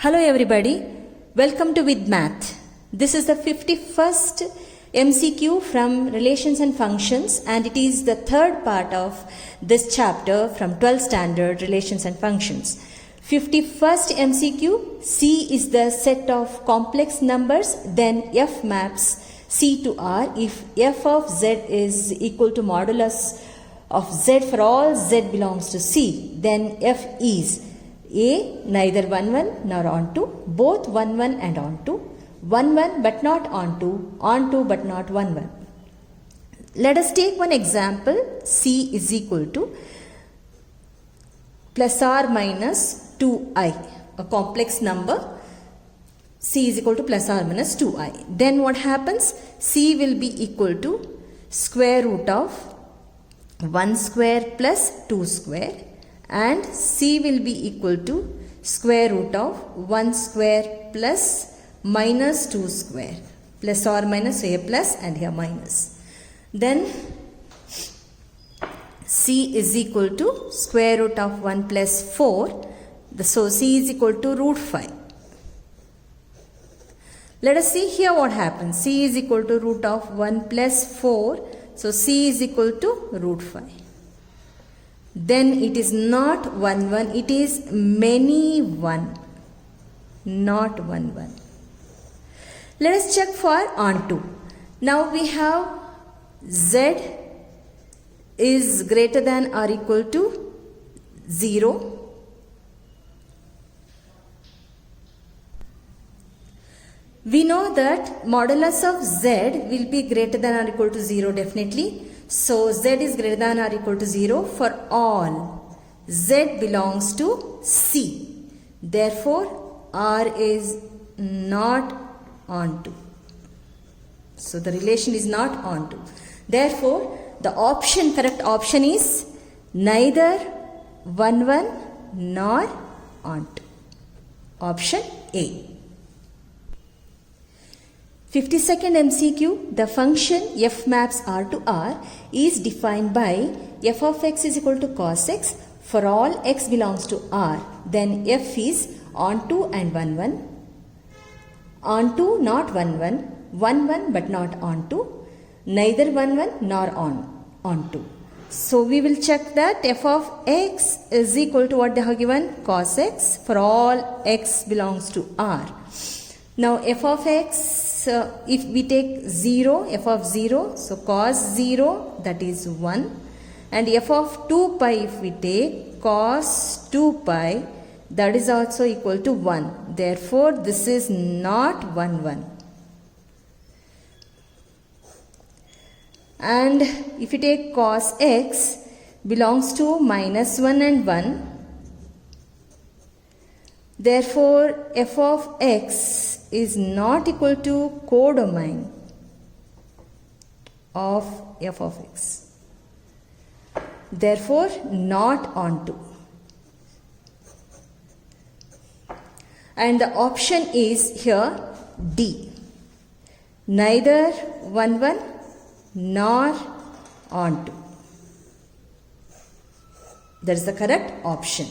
Hello everybody, welcome to With Math. This is the 51st MCQ from Relations and Functions, and it is the third part of this chapter from 12th standard Relations and Functions. 51st MCQ, C is the set of complex numbers, then F maps C to R if F of Z is equal to modulus of Z for all Z belongs to C, then F is A, neither 1 1 nor onto, both 1 1 and onto, 1 1 but not onto but not 1 1. Let us take one example. C is equal to plus or minus 2i, a complex number. C is equal to plus or minus 2i. Then what happens? C will be equal to square root of 1 square plus 2 square, and C will be equal to square root of 1 square plus minus 2 square, plus or minus, so here plus and here minus. Then C is equal to square root of 1 plus 4, so C is equal to root 5. Let us see here what happens. C is equal to root of 1 plus 4, so C is equal to root 5. Then it is not 1 1, it is many 1, not 1 1. Let us check for onto. Now we have Z is greater than or equal to 0. We know that modulus of Z will be greater than or equal to 0 definitely. So Z is greater than or equal to 0 for all Z belongs to C. Therefore, R is not onto. So the relation is not onto. Therefore, the correct option is neither 1 1 nor onto. Option A. 52nd MCQ, the function f maps R to R is defined by f of x is equal to cos x for all x belongs to R. Then f is onto and 1 1, onto not 1 1, 1 1 but not onto, neither 1 1 nor onto. So we will check that f of x is equal to what they have given, cos x for all x belongs to R. Now f of x, if we take 0, f of 0, so cos 0, that is 1, and f of 2 pi if we take cos 2 pi, that is also equal to 1. Therefore, this is not 1 1. And if you take cos x belongs to minus 1 and 1, therefore, f of x is not equal to codomain of f of x. Therefore, not onto. And the option is here D. Neither 1 1 nor onto. That is the correct option.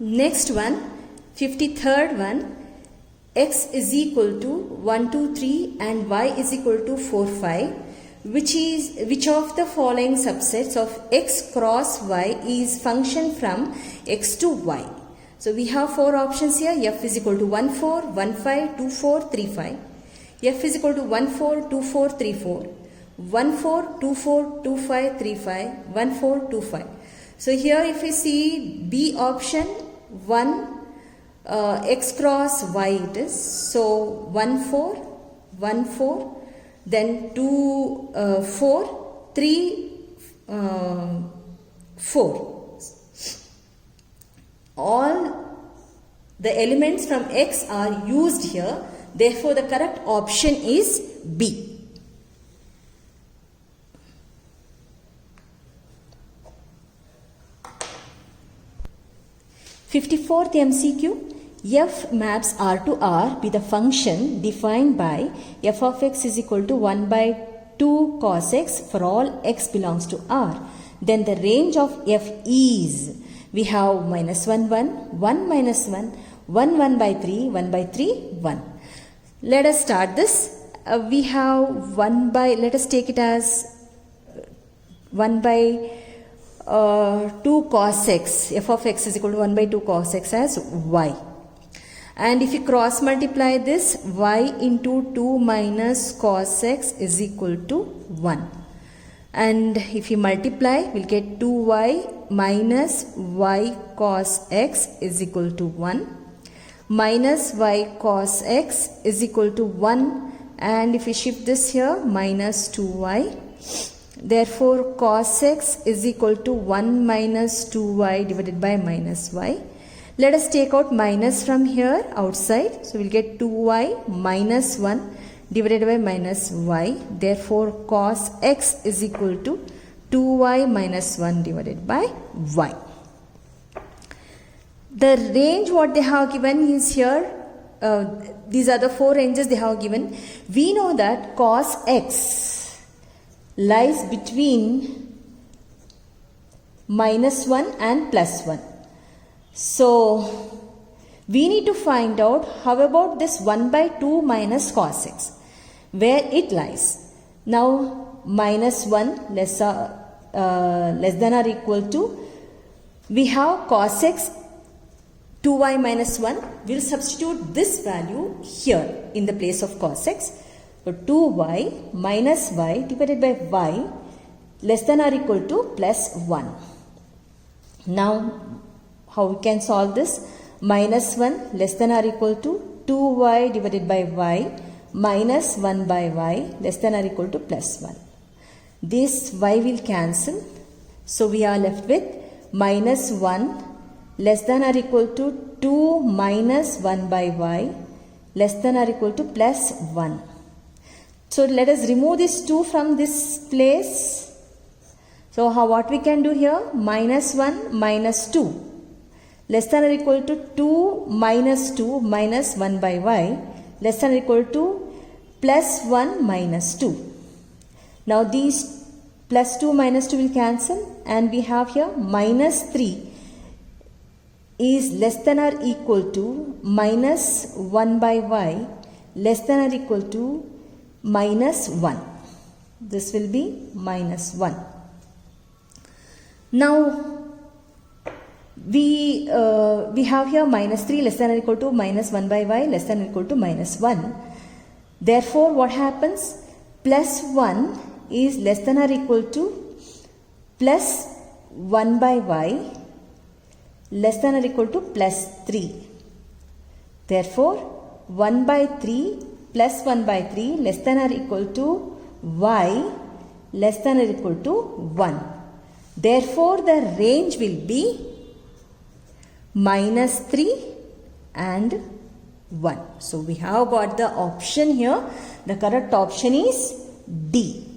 Next one, 53rd one, x is equal to 1 2 3 and y is equal to 4 5, which of the following subsets of x cross y is function from x to y. So we have four options here. F is equal to 1 4, 1 5, 2 4, 3 5. F is equal to 1 4, 2 4, 3 4. 1 4, 2 4, 2 5, 3 5, 1 4, 2 5. So here if we see B option, 1 x cross y it is. So 1 4, 1 4, then 2 4, 3 4. All the elements from x are used here. Therefore, the correct option is B. 54th MCQ, f maps R to R be the function defined by f of x is equal to 1 by 2 cos x for all x belongs to R. then the range of f is, we have minus 1, 1, 1 minus 1, 1, 1 by 3, 1 by 3, 1. Let us start this. We have 1 by, let us take it as 1 by 2 cos x. F of x is equal to 1 by 2 cos x as y. And if you cross multiply this, y into 2 minus cos x is equal to 1. And if you multiply, we'll get 2y minus y cos x is equal to 1. Minus y cos x is equal to 1. And if we shift this here, minus 2y. Therefore, cos x is equal to 1 minus 2y divided by minus y. Let us take out minus from here outside. So, we'll get 2y minus 1 divided by minus y. Therefore, cos x is equal to 2y minus 1 divided by y. The range what they have given is here. These are the 4 ranges they have given. We know that cos x lies between minus 1 and plus 1. So, we need to find out how about this 1 by 2 minus cos x, where it lies. Now, minus 1 less than or equal to, we have cos x 2y minus 1. We will substitute this value here in the place of cos x. So, 2y minus y divided by y less than or equal to plus 1. Now, how we can solve this? Minus 1 less than or equal to 2y divided by y minus 1 by y less than or equal to plus 1. This y will cancel. So, we are left with minus 1 less than or equal to 2 minus 1 by y less than or equal to plus 1. So, let us remove this 2 from this place. So, what we can do here? Minus 1 minus 2 less than or equal to 2 minus 2 minus 1 by y less than or equal to plus 1 minus 2. Now, these plus 2 minus 2 will cancel and we have here minus 3 is less than or equal to minus 1 by y less than or equal to minus 1. This will be minus 1. Now, we have here minus 3 less than or equal to minus 1 by y less than or equal to minus 1. Therefore, what happens? Plus 1 is less than or equal to plus 1 by y less than or equal to plus 3. Therefore, 1 by 3 plus 1 by 3 less than or equal to y less than or equal to 1. Therefore, the range will be minus 3 and 1. So, we have got the option here. The correct option is D.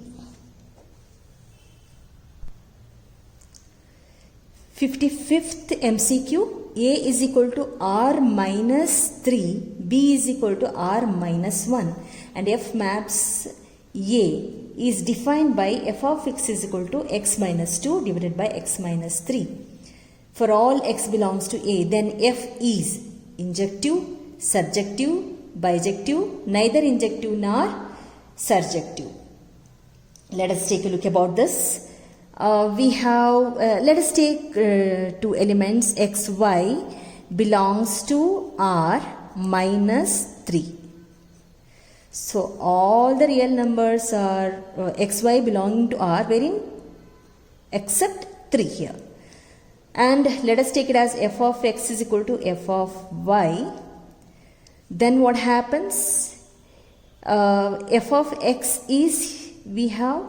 55th MCQ. A is equal to R minus 3, B is equal to R minus 1 and F maps A is defined by f of x is equal to x minus 2 divided by x minus 3. For all x belongs to A, then f is injective, surjective, bijective, neither injective nor surjective. Let us take a look about this. Let us take 2 elements x, y belongs to R minus 3. So, all the real numbers are x, y belonging to R wherein except 3 here. And let us take it as f of x is equal to f of y. Then what happens? F of x is, we have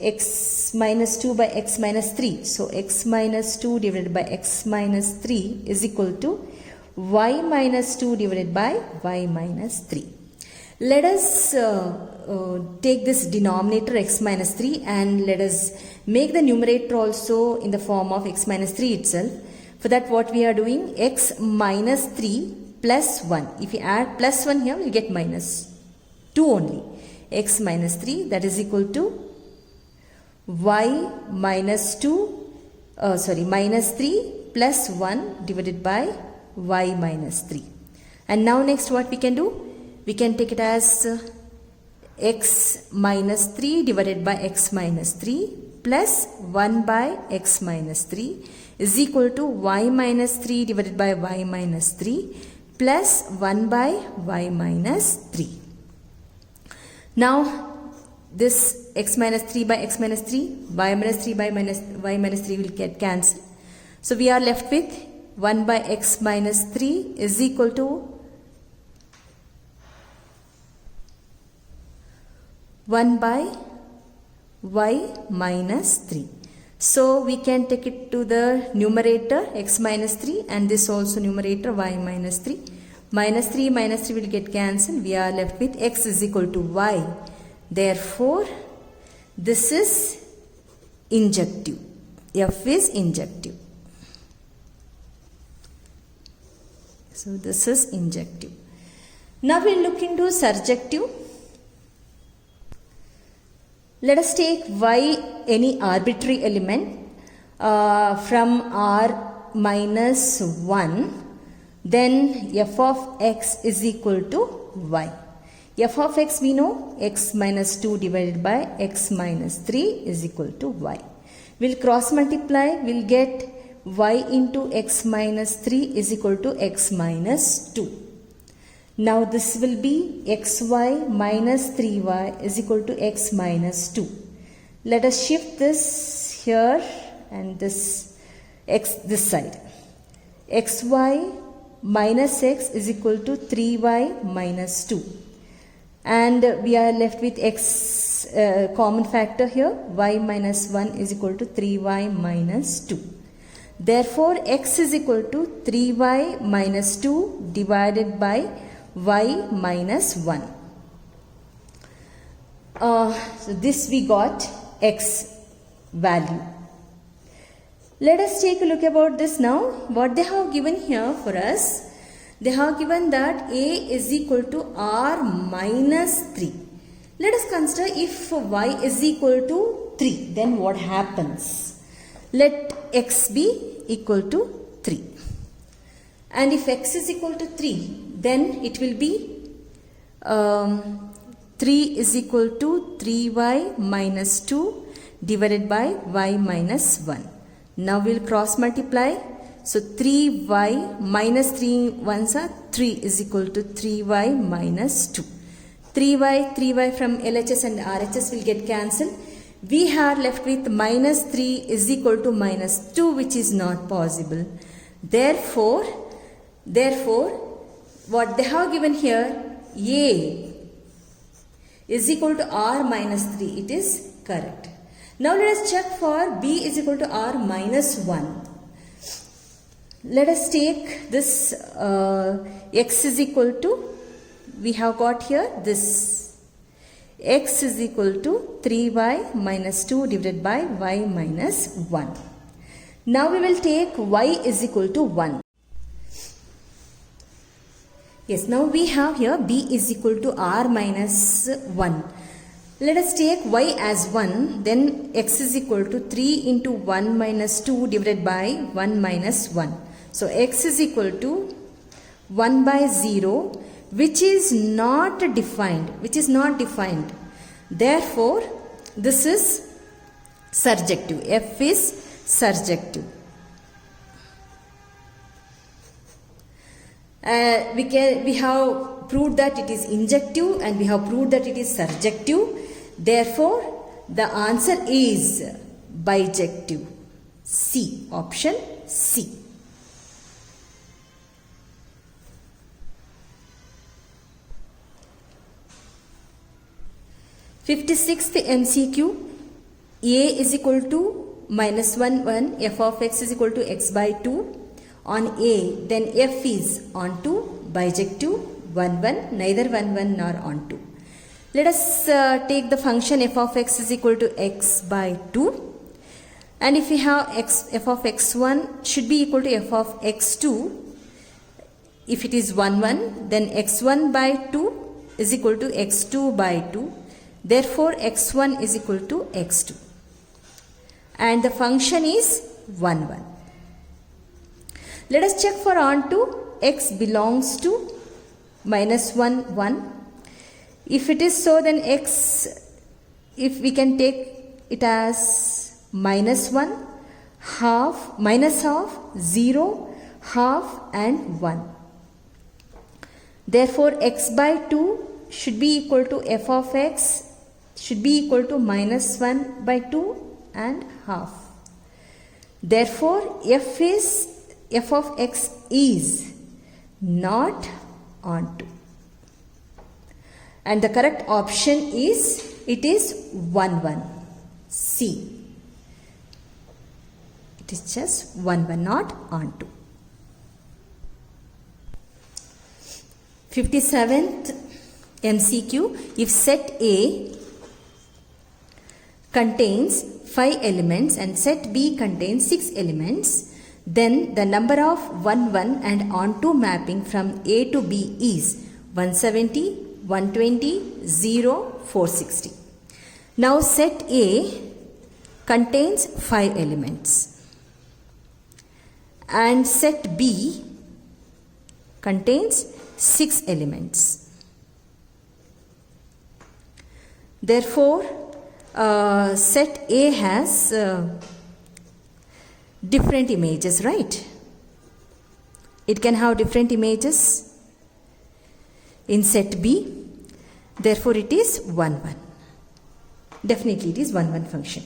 x minus 2 by x minus 3. So, x minus 2 divided by x minus 3 is equal to y minus 2 divided by y minus 3. Let us take this denominator x minus 3 and let us make the numerator also in the form of x minus 3 itself. For that, what we are doing, x minus 3 plus 1. If you add plus 1 here, we will get minus 2 only. X minus 3, that is equal to y minus 3 plus 1 divided by y minus 3. And now next what we can do? We can take it as x minus 3 divided by x minus 3 plus 1 by x minus 3 is equal to y minus 3 divided by y minus 3 plus 1 by y minus 3. Now this x minus 3 by x minus 3, y minus 3 by y minus 3 will get cancelled. So we are left with 1 by x minus 3 is equal to 1 by y minus 3. So we can take it to the numerator x minus 3 and this also numerator y minus 3. Minus 3 will get cancelled. We are left with x is equal to y. Therefore, this is injective. F is injective. So this is injective. Now we will look into surjective. Let us take y any arbitrary element from R minus 1. Then f of x is equal to y. F of x we know x minus 2 divided by x minus 3 is equal to y. We'll cross multiply, we'll get y into x minus 3 is equal to x minus 2. Now this will be xy minus 3y is equal to x minus 2. Let us shift this here and this x this side. Xy minus x is equal to 3y minus 2. And we are left with x common factor here, y minus 1 is equal to 3y minus 2. Therefore, x is equal to 3y minus 2 divided by y minus 1. So this we got x value. Let us take a look about this now. What they have given here for us, they have given that a is equal to r minus 3. Let us consider if y is equal to 3, then what happens? Let x be equal to 3. And if x is equal to 3, then it will be 3 is equal to 3y minus 2 divided by y minus 1. Now we will cross multiply. So 3y minus 3 ones are 3 is equal to 3y minus 2. 3y from LHS and RHS will get cancelled. We are left with minus 3 is equal to minus 2, which is not possible. Therefore, what they have given here, a is equal to r minus 3. It is correct. Now let us check for b is equal to r minus 1. Let us take this x is equal to, we have got here this x is equal to 3y minus 2 divided by y minus 1. Now we will take y is equal to 1. Yes, now we have here b is equal to r minus 1. Let us take y as 1, then x is equal to 3 into 1 minus 2 divided by 1 minus 1. So x is equal to 1 by 0, which is not defined, Therefore, this is surjective. F is surjective. We have proved that it is injective and we have proved that it is surjective. Therefore, the answer is bijective. C, option C. 56th MCQ, a is equal to minus 1 1, f of x is equal to x by 2 on a, then f is on 2, bijective 1 1, neither 1 1 nor on 2. Let us take the function f of x is equal to x by 2, and if we have f of x1 should be equal to f of x2. If it is 1 1, then x1 by 2 is equal to x2 by 2. Therefore, x1 is equal to x2. and the function is 1, 1. Let us check for onto x belongs to minus 1, 1. If it is so, then x, if we can take it as minus 1, half, minus half, 0, half and 1. Therefore, x by 2 should be equal to f of x should be equal to minus 1 by 2 and half. Therefore, f of x is not onto. And the correct option is, it is 1, 1. C. It is just 1, 1, not onto. 57th MCQ. If set A contains 5 elements and set B contains 6 elements, then the number of 1, 1 and onto mapping from A to B is 170, 120, 0, 460. Now set A contains 5 elements and set B contains 6 elements. Therefore, set A has different images, right? It can have different images in set B. Therefore, it is 1, 1. Definitely, it is 1, 1 function.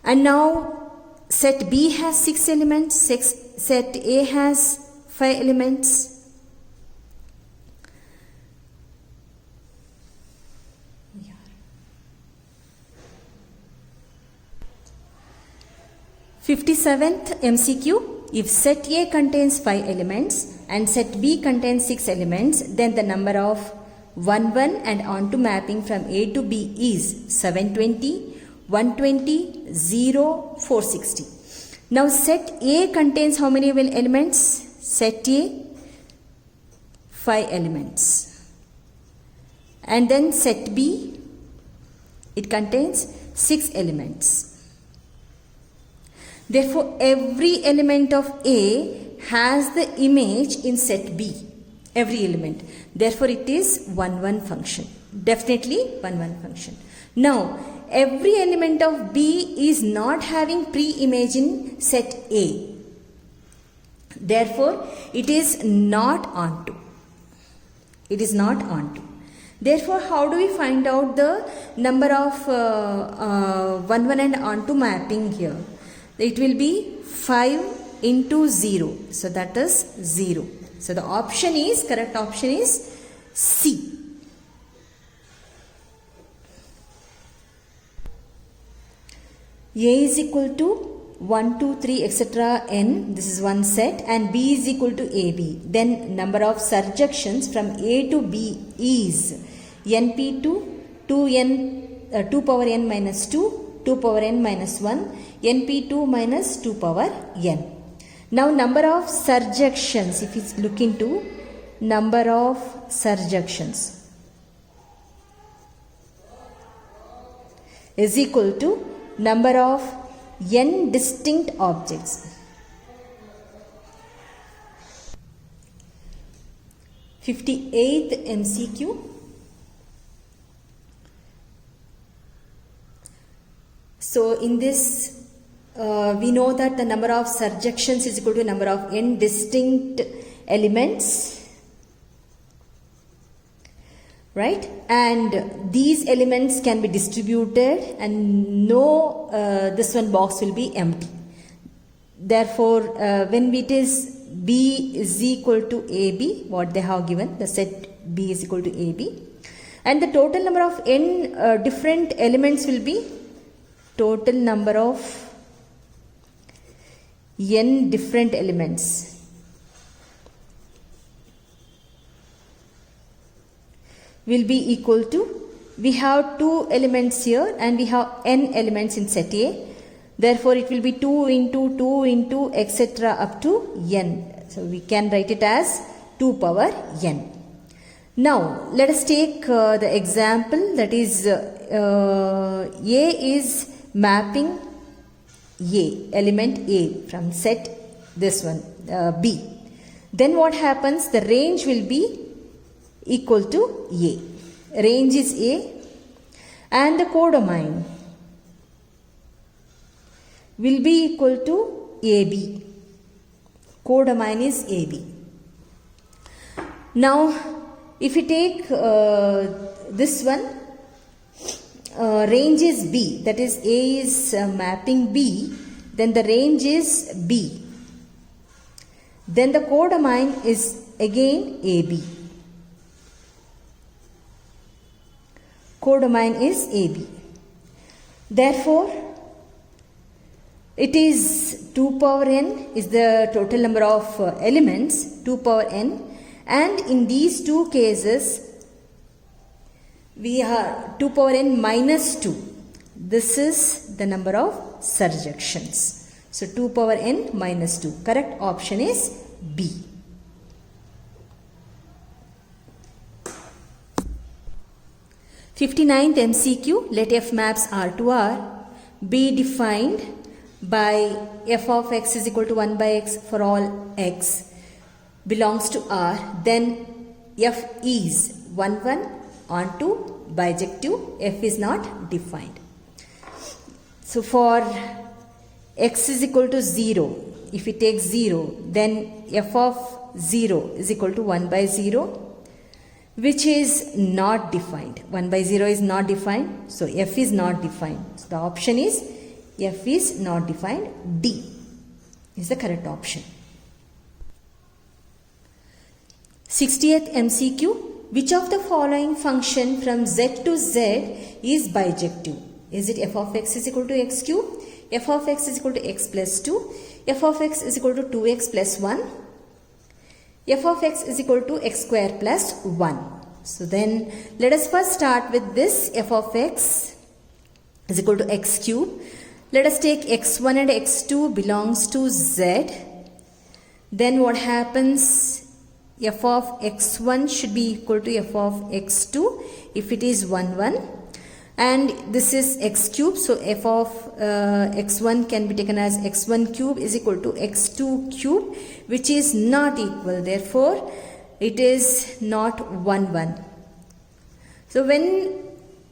And now, set B has 6 elements, set A has 5 elements. Yeah. 57th MCQ. If set A contains 5 elements and set B contains 6 elements, then the number of 1, 1 and onto mapping from A to B is 720, 120, 0, 460. Now set A contains how many elements? Set A, 5 elements. And then set B, it contains 6 elements. Therefore, every element of A has the image in set B. Every element. Therefore, it is 1, 1 function. Definitely 1, 1 function. Now, every element of B is not having pre-image in set A. Therefore, it is not onto. It is not onto. Therefore, how do we find out the number of 1, 1 and onto mapping here? It will be 5 into 0. So, that is 0. So, the option is, correct option is C. A is equal to 1, 2, 3, etc. n. This is one set, and B is equal to AB. Then number of surjections from A to B is NP2 2 power n minus 2, 2 power n minus 1, NP2 minus 2 power n. Now number of surjections, if you look into number of surjections is equal to number of n distinct objects. 58th MCQ. So in this we know that the number of surjections is equal to number of n distinct elements, right? And these elements can be distributed and no this one box will be empty. Therefore, when it is B is equal to AB, what they have given, the set B is equal to AB, and the total number of n different elements will be total number of n different elements. Will be equal to, we have 2 elements here and we have n elements in set A. Therefore, it will be 2 into etc. up to n. So, we can write it as 2 power n. Now, let us take the example, that is A is mapping element A from set this one B. Then what happens? The range will be equal to A. Range is A and the codomain will be equal to AB. Codomain is AB. Now, if you take this one, range is B, that is A is mapping B, then the range is B. Then the codomain is again AB. Codomain is AB. Therefore, it is 2 power n is the total number of elements, 2 power n, and in these two cases we have 2 power n minus 2. This is the number of surjections. So 2 power n minus 2. Correct option is B. Fifty-ninth MCQ. Let F maps R to R be defined by f of x is equal to 1 by x for all x belongs to R. Then f is 1 1 onto bijective. F is not defined. So for x is equal to 0, if we take 0, then f of 0 is equal to 1 by 0, which is not defined. 1 by 0 is not defined, so f is not defined. So the option is f is not defined. D is the correct option. 60th MCQ. Which of the following function from z to z is bijective? Is it f of x is equal to x cube, f of x is equal to x plus 2, f of x is equal to 2x plus 1, f of x is equal to x square plus 1. So then let us first start with this f of x is equal to x cube. Let us take x1 and x2 belongs to z. Then what happens? F of x1 should be equal to f of x2 if it is 1 1. And this is x cube, so f of x1 can be taken as x1 cube is equal to x2 cube, which is not equal. Therefore, it is not 1 1. So when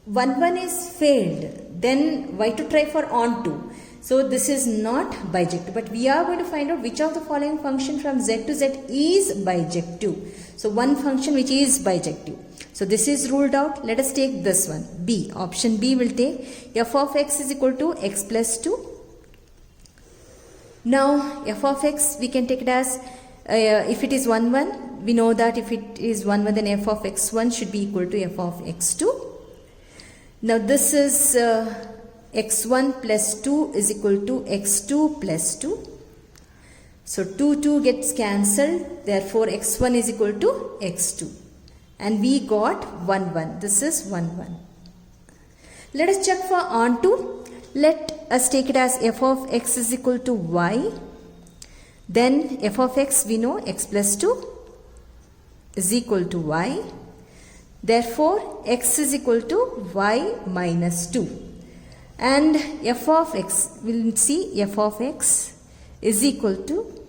1 1 is failed, then why to try for onto? So this is not bijective, but we are going to find out which of the following function from z to z is bijective. So one function which is bijective. So this is ruled out. Let us take this one, B. Option B will take f of x is equal to x plus 2. Now f of x we can take it as if it is 1 1, we know that if it is 1 1 then f of x1 should be equal to f of x2. Now this is x1 plus 2 is equal to x2 plus 2. So 2 gets cancelled. Therefore x1 is equal to x2. And we got 1 1. This is 1 1. Let us check for onto. Let us take it as f of x is equal to y. Then f of x we know x plus 2 is equal to y. Therefore x is equal to y minus 2. And f of x, we'll see f of x is equal to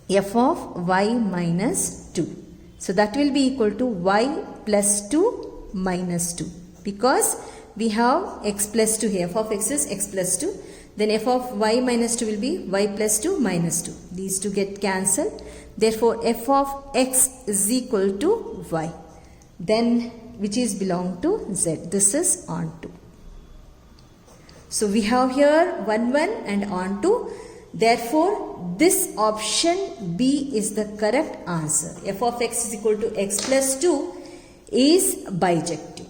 f of y minus 2. So that will be equal to y plus 2 minus 2. Because we have x plus 2 here. F of x is x plus 2. Then f of y minus 2 will be y plus 2 minus 2. These two get cancelled. Therefore, f of x is equal to y. Then which is belong to z. This is onto. So we have here 1 1 and onto. Therefore, this option B is the correct answer. F of x is equal to x plus 2 is bijective.